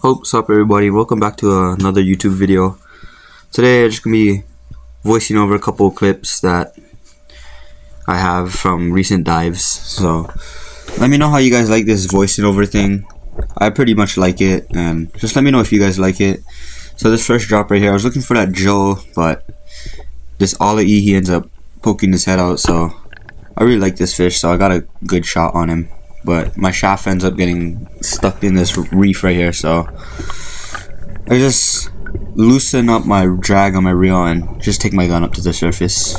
What's up everybody, welcome back to another YouTube video. Today I'm just going to be voicing over a couple of clips that I have from recent dives. So let me know how you guys like this voicing over thing. I pretty much like it, and just let me know if you guys like it. So this first drop right here, I was looking for that Joe, but this Ollie, he ends up poking his head out. So I really like this fish, so I got a good shot on him. But my shaft ends up getting stuck in this reef right here, so I just loosen up my drag on my reel and just take my gun up to the surface.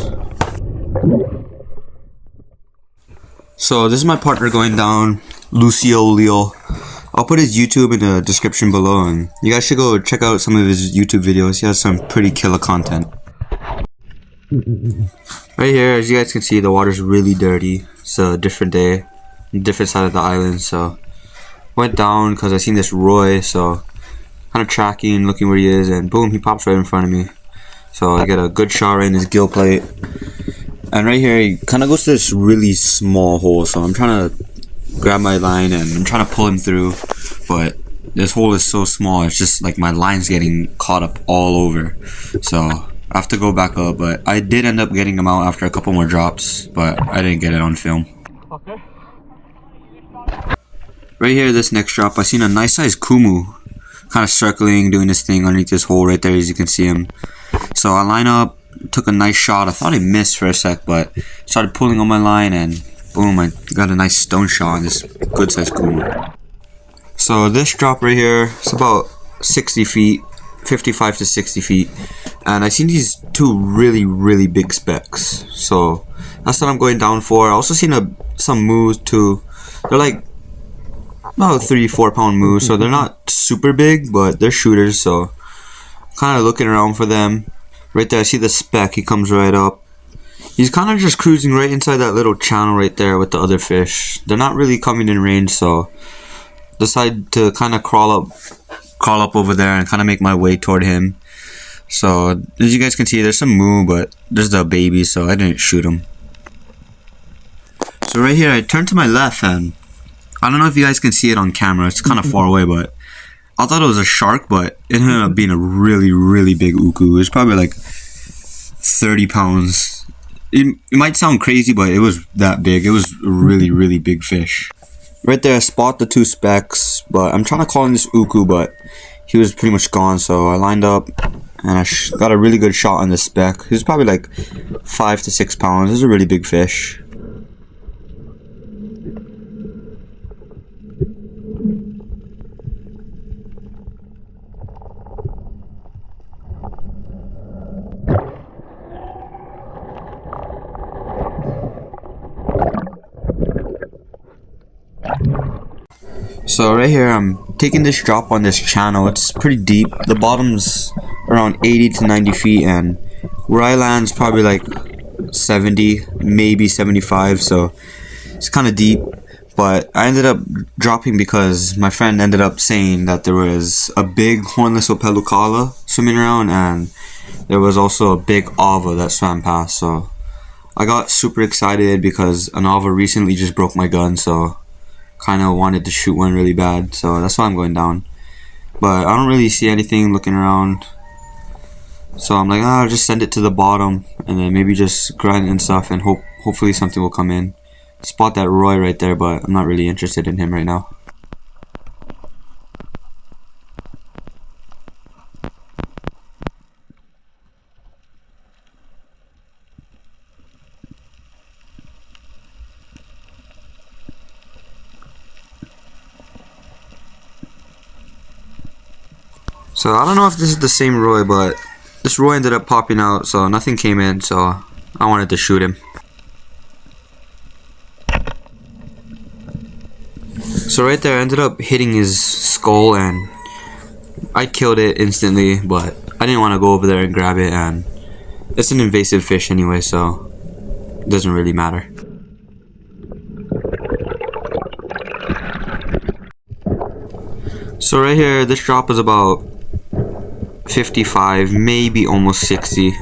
So this is my partner going down, Lucio. I'll put his YouTube in the description below, and you guys should go check out some of his YouTube videos. He has some pretty killer content. Right here, as you guys can see, the water's really dirty. It's a different day, different side of the island, so went down because I seen this Roy, so kind of tracking, looking where he is, and boom, he pops right in front of me. So I get a good shot right in his gill plate, and right here he kind of goes to this really small hole, so I'm trying to grab my line and I'm trying to pull him through, but this hole is so small, it's just like my line's getting caught up all over, so I have to go back up. But I did end up getting him out after a couple more drops, but I didn't get it on film. Okay. Right here, this next drop, I seen a nice sized Kumu kind of circling, doing this thing underneath this hole right there, as you can see him. So I line up, took a nice shot. I thought I missed for a sec, but started pulling on my line, and boom, I got a nice stone shot on this good sized Kumu. So this drop right here, it's about 60 feet, 55 to 60 feet, and I seen these two really big specs. So that's what I'm going down for. I also seen some moose too. They're like about 3-4 pound moose, so they're not super big, but they're shooters, so kind of looking around for them. Right there I see the spec, he comes right up. He's kind of just cruising right inside that little channel right there with the other fish. They're not really coming in range, so decide to kind of crawl up over there and kind of make my way toward him. So as you guys can see, there's some moo, but there's the baby, so I didn't shoot him. So right here I turned to my left, and I don't know if you guys can see it on camera, it's kind of far away, but I thought it was a shark, but it ended up being a really big uku. It was probably like 30 pounds. It might sound crazy, but it was that big. It was a really big fish. Right there I spot the two specs, but I'm trying to call in this uku, but he was pretty much gone, so I lined up and I got a really good shot on this spec. He was probably like 5 to 6 pounds. It was a really big fish. So right here I'm taking this drop on this channel. It's pretty deep. The bottom's around 80 to 90 feet, and where I land's probably like 70, maybe 75, so it's kind of deep. But I ended up dropping because my friend ended up saying that there was a big hornless opelukala swimming around, and there was also a big ava that swam past. So I got super excited because an ava recently just broke my gun, so kind of wanted to shoot one really bad, so that's why I'm going down. But I don't really see anything looking around, so I'm like, I'll just send it to the bottom and then maybe just grind and stuff, and hopefully something will come in. Spot that Roy right there, but I'm not really interested in him right now. So I don't know if this is the same Roy, but this Roy ended up popping out, so nothing came in, so I wanted to shoot him. So right there I ended up hitting his skull, and I killed it instantly, but I didn't want to go over there and grab it, and it's an invasive fish anyway, so it doesn't really matter. So right here, this drop is about 55, maybe almost 60,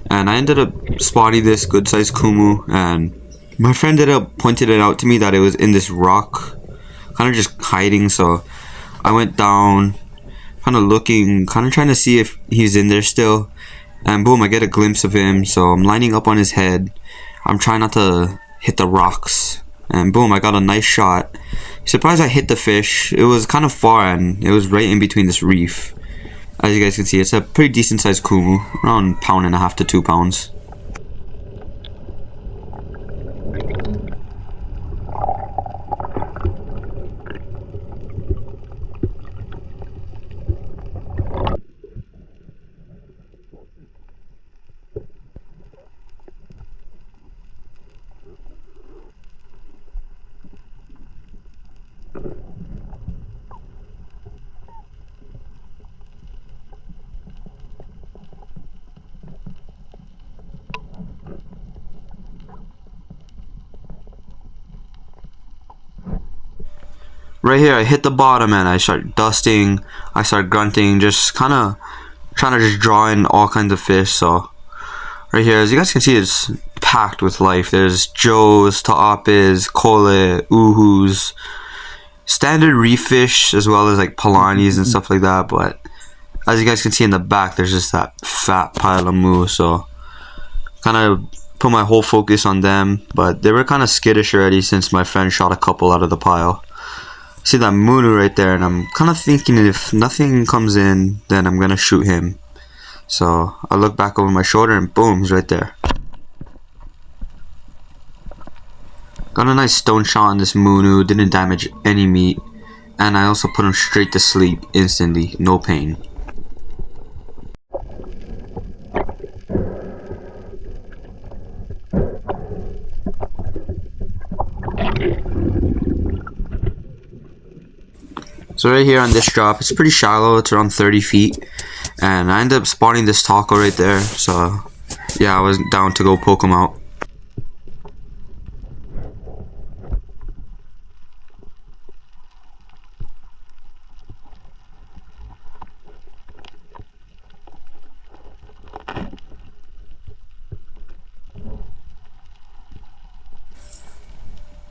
and I ended up spotting this good sized Kumu, and my friend ended up pointed it out to me that it was in this rock, kind of just hiding. So I went down kind of looking, kind of trying to see if he's in there still. And boom, I get a glimpse of him. So I'm lining up on his head. I'm trying not to hit the rocks. And boom, I got a nice shot. Surprised I hit the fish. It was kind of far and it was right in between this reef. As you guys can see, it's a pretty decent sized kumu, around 1.5 to 2 pounds. Right here, I hit the bottom and I start dusting, I start grunting, just kind of trying to just draw in all kinds of fish. So right here, as you guys can see, it's packed with life. There's joes, ta'apis, kole, uhus, standard reef fish, as well as like palanis and stuff like that. But as you guys can see in the back, there's just that fat pile of moo. So kind of put my whole focus on them. But they were kind of skittish already since my friend shot a couple out of the pile. See that Munu right there, and I'm kind of thinking if nothing comes in, then I'm gonna shoot him. So I look back over my shoulder and boom, he's right there. Got a nice stone shot on this Munu, didn't damage any meat, and I also put him straight to sleep instantly, no pain. So right here on this drop, it's pretty shallow, it's around 30 feet. And I ended up spawning this taco right there. So yeah, I was down to go poke him out.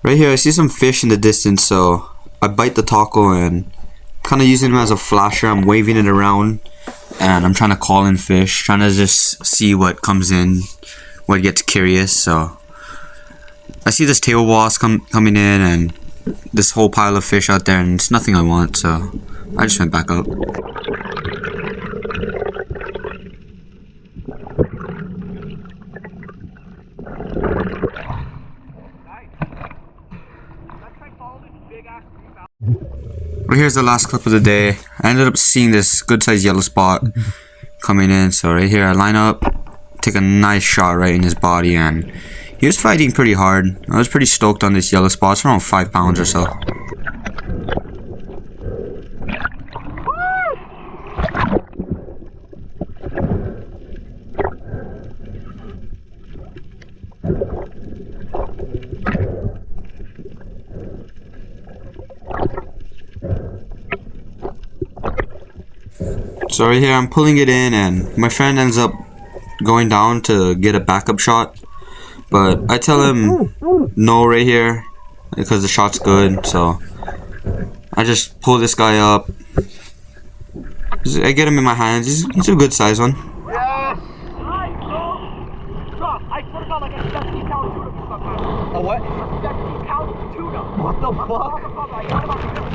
Right here, I see some fish in the distance, so I bite the taco and kind of using him as a flasher. I'm waving it around and I'm trying to call in fish, trying to just see what comes in, what gets curious. So I see this tail wasp coming in and this whole pile of fish out there, and it's nothing I want, so I just went back up. Well, here's the last clip of the day. I ended up seeing this good sized yellow spot coming in. So right here, I line up, take a nice shot right in his body, and he was fighting pretty hard. I was pretty stoked on this yellow spot. It's around 5 pounds or so. So right here, I'm pulling it in, and my friend ends up going down to get a backup shot. But I tell him no right here because the shot's good. So I just pull this guy up. I get him in my hands. He's a good size one. Yes! I swear to God, like a 70-pound tuna. A what? A 70-pound tuna. What the fuck? I got him on